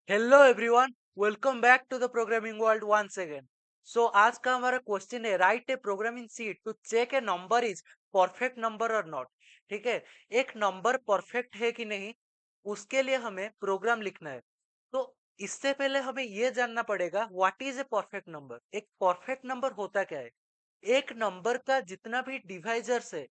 Hello everyone, welcome back to the programming world once again. So आज का हमारा question है, write a programming seat to check a number is perfect number और not. ठीक है, एक नंबर परफेक्ट है कि नहीं, उसके लिए हमें प्रोग्राम लिखना है। तो इससे पहले हमें यह जानना पड़ेगा what is a perfect number. एक परफेक्ट नंबर होता क्या है? एक नंबर का जितना भी डिवाइजर्स है,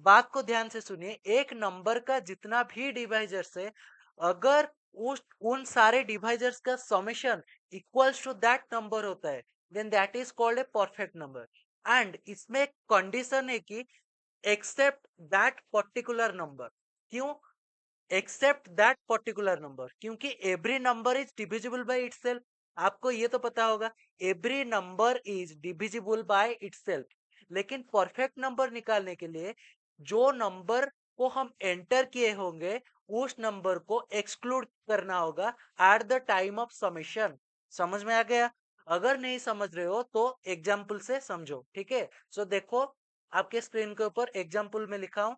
बात को ध्यान से सुनिए, एक नंबर का जितना भी डिवाइजर्स है, अगर उस उन सारे डिवाइजर्स का summation equals to that number होता है, then that is called a perfect number. And इसमें एक कंडीशन है कि एक्सेप्ट दैट पर्टिकुलर नंबर। क्यों एक्सेप्ट दैट पर्टिकुलर नंबर? क्योंकि every number is divisible by itself. आपको ये तो पता होगा, every number is divisible by itself. लेकिन परफेक्ट नंबर निकालने के लिए जो नंबर को हम एंटर किए होंगे, उस नंबर को एक्सक्लूड करना होगा at the time of summation. समझ में आ गया? अगर नहीं समझ रहे हो तो एग्जाम्पल से समझो। ठीक है, सो देखो, आपके स्क्रीन के ऊपर एग्जाम्पल में लिखा हूं।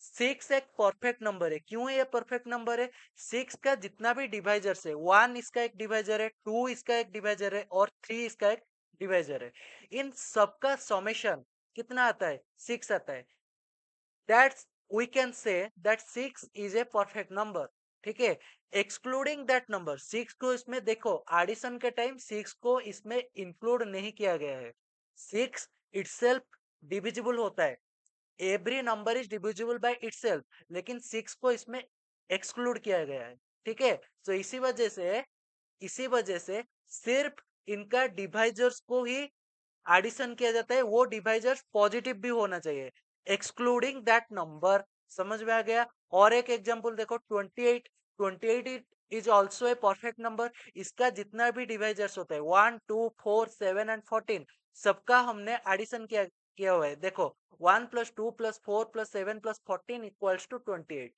सिक्स एक परफेक्ट नंबर है। क्यों ये परफेक्ट नंबर है? सिक्स का जितना भी डिवाइजर्स है, वन इसका एक डिवाइजर है, टू इसका एक डिवाइजर है और थ्री इसका एक डिवाइजर है। इन सबका समेशन कितना आता है? सिक्स आता है। That's we can say that six is a perfect number. ठीक है, एक्सक्लूडिंग दैट नंबर, सिक्स को इसमें देखो, एडिशन के टाइम सिक्स को इसमें इंक्लूड नहीं किया गया है। सिक्स इटसेल्फ डिविजिबल होता है, every number is divisible by itself, लेकिन सिक्स को इसमें एक्सक्लूड किया गया है। ठीक है, तो इसी वजह से सिर्फ इनका डिवाइजर्स को ही एडिशन किया जाता है। वो डिवाइजर्स पॉजिटिव भी होना चाहिए, एक्सक्लूडिंग दैट नंबर। समझ में आ गया? और एक एग्जांपल देखो, 28। 28 is also a perfect number. इसका जितना भी डिवाइजर्स होता है, 1 2 4 7 एंड 14, सबका हमने एडिशन किया किया हुआ है। देखो, 1 + 2 + 4 + 7 + 14 इक्वल्स टू 28।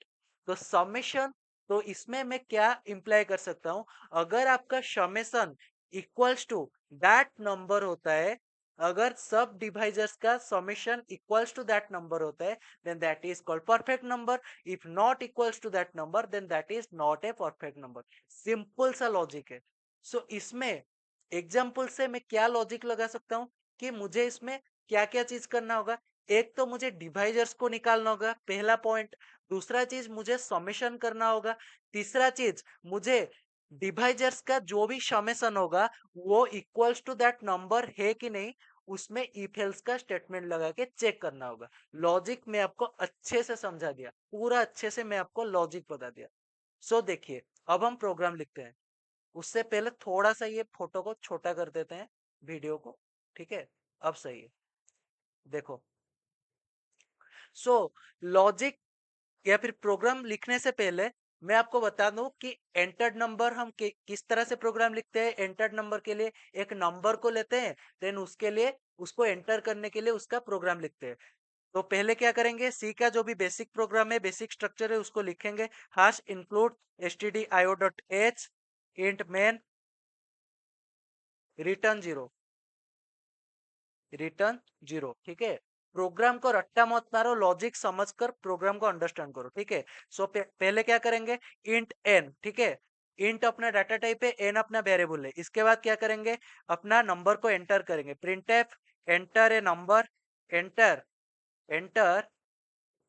तो समेशन, तो इसमें मैं क्या इंप्लाई कर सकता हूं? अगर आपका summation equals to that number होता है, अगर सब डिवाइजर्स का summation equals to that number होता है, then that is called perfect number. If not equals to that number, then that is not a perfect number. Simple सा logic है। So इसमें एग्जाम्पल से मैं क्या लॉजिक लगा सकता हूँ कि मुझे इसमें क्या क्या चीज करना होगा। एक तो मुझे डिवाइजर्स को निकालना होगा, पहला पॉइंट। दूसरा चीज मुझे समेशन करना होगा। तीसरा चीज मुझे डिवाइजर्स का जो भी समेशन होगा, वो इक्वल्स टू दैट नंबर है कि नहीं, उसमें इफ एल्स का स्टेटमेंट लगा के चेक करना होगा। लॉजिक मैं आपको अच्छे से समझा दिया, पूरा अच्छे से मैं आपको लॉजिक बता दिया। सो देखिए, अब हम प्रोग्राम लिखते हैं। उससे पहले थोड़ा सा ये फोटो को छोटा कर देते हैं, वीडियो को। ठीक है, अब सही है। देखो, सो लॉजिक या फिर प्रोग्राम लिखने से पहले मैं आपको बता दूं कि एंटर्ड नंबर हम किस तरह से प्रोग्राम लिखते हैं। एंटर्ड नंबर के लिए एक नंबर को लेते हैं, देन उसके लिए उसको एंटर करने के लिए उसका प्रोग्राम लिखते हैं। तो पहले क्या करेंगे, सी का जो भी बेसिक प्रोग्राम है, बेसिक स्ट्रक्चर है, उसको लिखेंगे। Hash include stdio.h int main return zero, return zero. ठीक है, प्रोग्राम को रट्टा मत मारो, लॉजिक समझकर प्रोग्राम को अंडरस्टैंड करो। ठीक है, सो पहले क्या करेंगे, इंट एन। ठीक है, इंट अपना डाटा टाइप है, एन अपना वेरिएबल है। इसके बाद क्या करेंगे, अपना नंबर को एंटर करेंगे। Print F enter a number, enter enter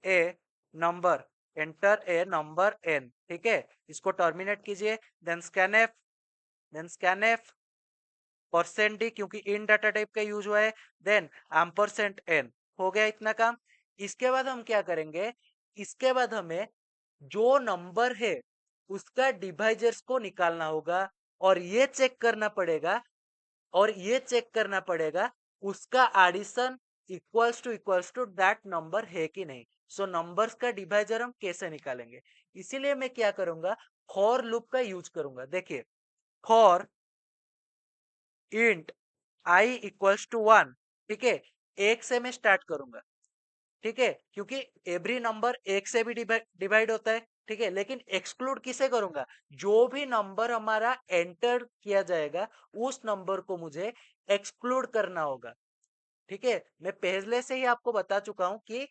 a number, enter a number N. ठीक है, इसको टर्मिनेट कीजिए। Then scan F percent D, क्योंकि इन डाटा टाइप का यूज हुआ है। Then ampersand N. हो गया इतना काम। इसके बाद हम क्या करेंगे, इसके बाद हमें जो नंबर है उसका डिवाइजर्स को निकालना होगा, और ये चेक करना पड़ेगा उसका addition equals to that number है कि नहीं। सो नंबर्स का डिवाइजर हम कैसे निकालेंगे, इसीलिए मैं क्या करूंगा, फॉर लूप का यूज करूंगा। देखिए, for int I equals to one. ठीक है, एक से मैं स्टार्ट करूंगा। ठीक है, क्योंकि एवरी नंबर एक से भी डिवाइड होता है। ठीक है, लेकिन एक्सक्लूड किसे करूंगा, जो भी नंबर हमारा एंटर किया जाएगा, उस नंबर को मुझे एक्सक्लूड करना होगा। ठीक है, मैं पहले से ही आपको बता चुका हूं कि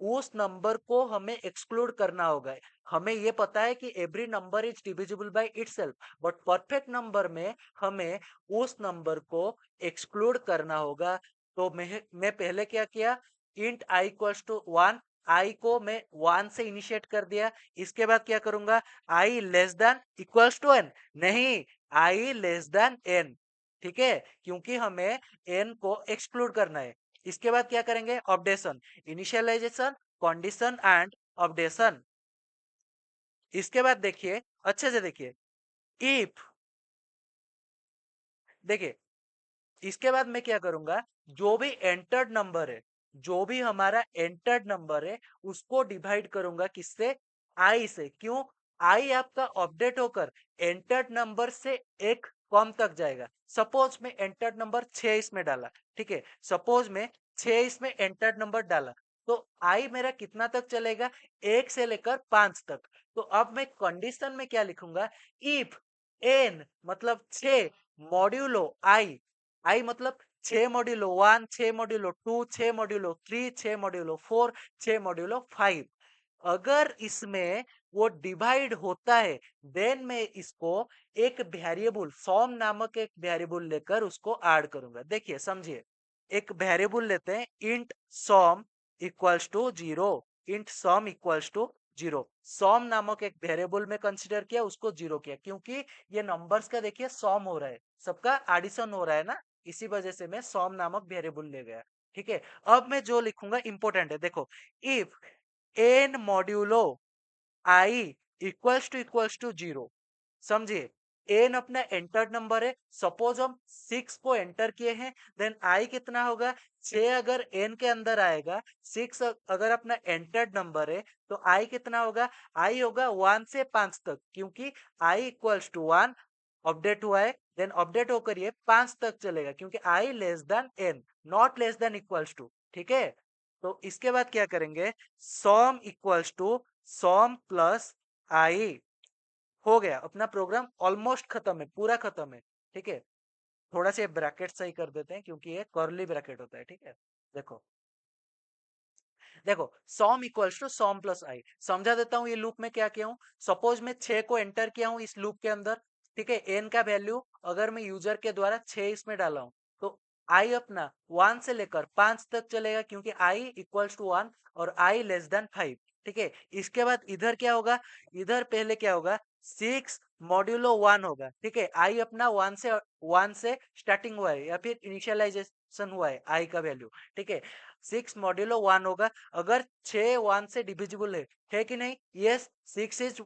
उस नंबर को हमें एक्सक्लूड करना होगा। हमें ये पता है कि every number is divisible by itself, but perfect number में हमें उस नंबर को एक्सक्लूड करना होगा। तो मैं पहले क्या किया, इंट आई इक्वल्स टू 1, आई को मैं 1 से इनिशिएट कर दिया। इसके बाद क्या करूंगा, I less than equals to N, नहीं, आई लेस देन एन, ठीक है, क्योंकि हमें एन को एक्सक्लूड करना है। इसके बाद क्या करेंगे, updation, initialization, condition and updation. इसके बाद देखिए, अच्छे से देखिए, इफ, देखिए इसके बाद मैं क्या करूंगा, जो भी एंटर्ड नंबर है, जो भी हमारा एंटर्ड नंबर है, उसको डिवाइड करूंगा किससे, आई से। क्यों, आई आपका अपडेट होकर एंटर्ड नंबर से एक कम तक जाएगा। सपोज में एंटर्ड नंबर 6 इसमें डाला, ठीक है, सपोज में 6 इसमें एंटर्ड नंबर डाला, तो आई मेरा कितना तक चलेगा, 1 से लेकर 5 तक। तो अब मैं कंडीशन में क्या लिखूंगा, इफ एन मतलब 6 मॉड्यूलो आई, आई मतलब 6 modulo 1, 6 modulo 2, 6 modulo 3, 6 modulo 4, 6 modulo 5, अगर इसमें वो डिवाइड होता है, देन मैं इसको एक वेरिएबल सॉम नामक एक वेरिएबल लेकर उसको ऐड करूंगा। देखिए समझिए, एक वेरिएबल लेते हैं, int sum equals to 0, int sum equals to 0, sum नामक एक वेरिएबल में कंसीडर किया, उसको 0 किया, क्योंकि ये नंबर्स का देखिए सॉम हो रहा है, सबका एडिशन हो रहा है ना, इसी वजह से मैं सॉम नामक वेरिएबल ले गया। ठीक है, अब मैं जो लिखूंगा इंपॉर्टेंट है, देखो, if N modulo I equals to 0, समझिए, एन अपना एंटर्ड नंबर है, सपोज हम 6 को एंटर किए हैं, देन आई कितना होगा, 6 अगर एन के अंदर आएगा, 6 अगर अपना एंटर्ड नंबर है, तो आई कितना होगा, आई होगा 1 से 5 तक, क्योंकि आई इक्वल्स टू 1 अपडेट हुआ है, देन अपडेट होकर ये 5 तक चलेगा, क्योंकि I less than N, not less than equals to, ठीक है। तो इसके बाद क्या करेंगे, sum equals to sum plus I, हो गया, अपना प्रोग्राम ऑलमोस्ट खत्म है, पूरा खत्म है, ठीक है। थोड़ा सा ब्रैकेट सही कर देते हैं, क्योंकि ये कर्ली ब्रैकेट होता है, ठीक है। देखो, देखो, सॉम इक्वल्स टू सॉम प्लस आई, समझा देता हूँ ये लूप में क्या किया हूँ। सपोज मैं 6 को एंटर किया हूँ इस लूप के अंदर, ठीक है, एन का वैल्यू अगर मैं यूजर के द्वारा 6 इसमें डाला हूँ, तो आई अपना 1 से लेकर 5 तक चलेगा, क्योंकि आई इक्वल्स टू 1 और आई लेस देन 5, ठीक है। इसके बाद इधर क्या होगा, इधर पहले क्या होगा, 6 मॉड्यूलो 1 होगा, ठीक है, आई अपना 1 से स्टार्टिंग हुआ है, या फिर इनिशियलाइजेशन हुआ है आई का वैल्यू, ठीक है। 6 मॉड्यूलो 1 होगा, अगर 6 1 से डिविजिबल है कि नहीं, यस, 6 इज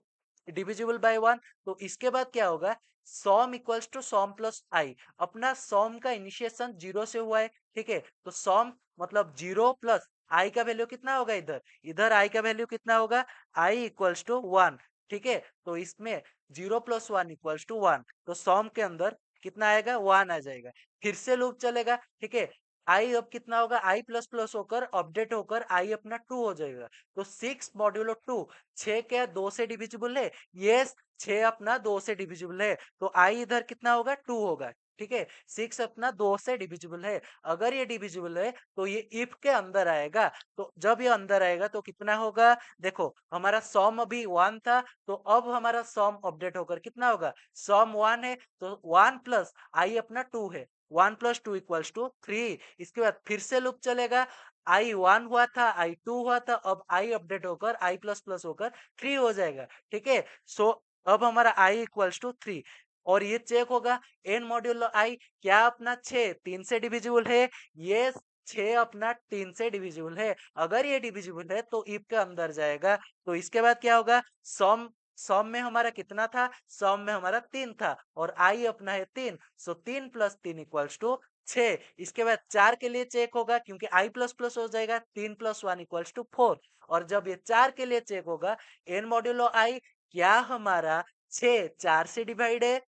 डिविजिबल बाय 1, तो इसके बाद क्या होगा, सॉम इक्वल्स टू सॉम प्लस आई, अपना सॉम का इनिशिएशन 0 से हुआ है, ठीक है, तो सॉम मतलब 0 प्लस आई का वैल्यू कितना होगा, इधर इधर आई का वैल्यू कितना होगा, आई इक्वल्स टू 1, ठीक है, तो इसमें 0 प्लस 1 इक्वल्स टू 1, तो सॉम के अंदर कितना आएगा, 1 आ जाएगा। फिर से लूप चलेगा, ठीक है, आई अब कितना होगा, आई प्लस प्लस होकर अपडेट होकर आई अपना 2 हो जाएगा, तो 6 मॉड्यूलो 2, 6 क्या 2 से डिविजिबल है, यस, 6 अपना 2 से डिविजिबल है, तो आई इधर कितना होगा, 2 होगा, ठीक है। 6 अपना 2 से डिविजिबल है, अगर ये डिविजिबल है तो ये इफ के अंदर आएगा, तो जब ये अंदर आएगा तो कितना होगा, देखो हमारा सॉम अभी 1 था, तो अब हमारा सॉम अपडेट होकर कितना होगा, सॉम 1 है, तो 1 प्लस आई अपना 2 है, 1 प्लस 2 इक्वल्स टू 3। इसके बाद फिर से लूप चलेगा, आई 1 हुआ था, आई 2 हुआ था, अब आई अपडेट होकर आई प्लस प्लस होकर 3 हो जाएगा, ठीक है। सो अब हमारा आई इक्वल्स टू 3, और ये चेक होगा, एन मॉड्यूलो आई क्या अपना 6 3 से डिविजिबल है, ये 6 अपना 3 से डिविजिबल है, अगर ये डिविजिबल है तो इफ के अंदर जाएगा। तो इसके बाद क्या होगा, सम सम में हमारा कितना था, सम में हमारा 3 था, और आई अपना है 3, सो 3 प्लस 3 इक्वल्स टू 6। इसके बाद 4 के लिए चेक होगा, क्योंकि आई प्लस प्लस हो जाएगा, 3 प्लस 1 इक्वल्स टू 4, और जब ये 4 के लिए चेक होगा, एन मॉड्यूलो आई क्या हमारा 6 4 से डिवाइड है,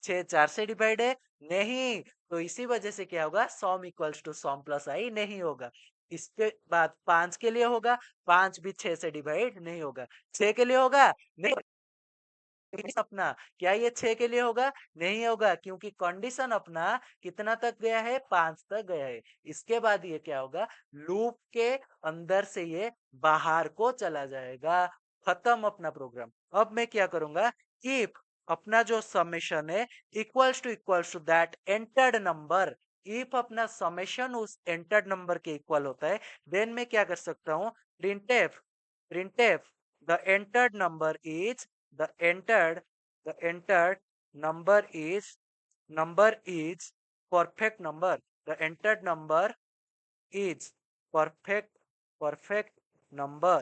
6 4 से डिवाइड है, नहीं, तो इसी वजह से क्या होगा, सॉम इक्वल्स टू सॉम प्लस आई नहीं होगा। इसके बाद 5 के लिए होगा, 5 भी 6 से डिवाइड नहीं होगा, 6 के लिए होगा, नहीं, अपना क्या ये 6 के लिए होगा? नहीं होगा, क्योंकि कंडीशन अपना कितना तक गया है? 5 तक गया है। इसके बाद ये क्या होगा? लूप के अंदर से ये बाहर को चला जाएगा। खत्म अपना प्रोग्राम। अब मैं क्या करूंगा? इफ अपना जो समेशन है equals to that entered number, if अपना समेशन उस एंटर्ड नंबर के इक्वल होता है, देन मैं क्या कर सकता हूँ? Printf printf the entered number is the entered the entered number is perfect number, the entered number is perfect number।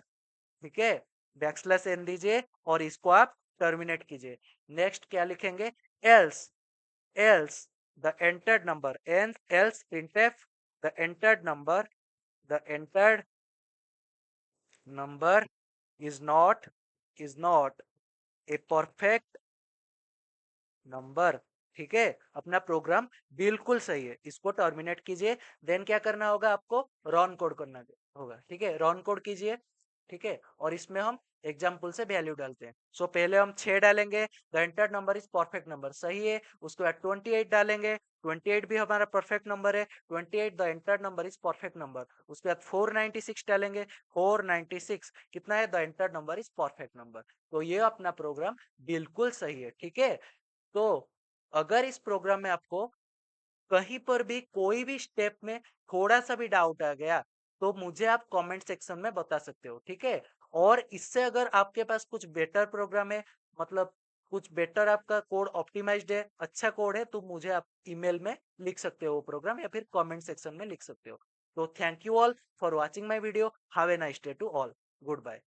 ठीक है, बैकस्लैश एन दीजिए और इसको आप टर्मिनेट कीजिए। नेक्स्ट क्या लिखेंगे? Else else the entered number, else printf the entered number is not a perfect number. ठीक है, अपना प्रोग्राम बिल्कुल सही है, इसको टर्मिनेट कीजिए। देन क्या करना होगा? आपको रन कोड करना होगा। ठीक है, रन कोड कीजिए। ठीक है, और इसमें हम एग्जाम्पल से वैल्यू डालते हैं। सो पहले हम 6 डालेंगे, the enter number is perfect number, सही है। उसके बाद 28 डालेंगे, 28 भी हमारा परफेक्ट नंबर है, 28 the enter number is perfect number. उसके बाद 496 डालेंगे, 496 कितना है? The enter number is perfect number. तो ये अपना प्रोग्राम बिल्कुल सही है। ठीक है, तो अगर इस प्रोग्राम में आपको कहीं पर भी कोई भी स्टेप में थोड़ा सा भी डाउट आ गया, तो मुझे आप कमेंट सेक्शन में बता सकते हो। ठीक है, और इससे अगर आपके पास कुछ बेटर प्रोग्राम है, मतलब कुछ बेटर आपका कोड ऑप्टिमाइज्ड है, अच्छा कोड है, तो मुझे आप ईमेल में लिख सकते हो वो प्रोग्राम, या फिर कमेंट सेक्शन में लिख सकते हो। तो thank you all for watching my video. Have a nice day to all. Good bye.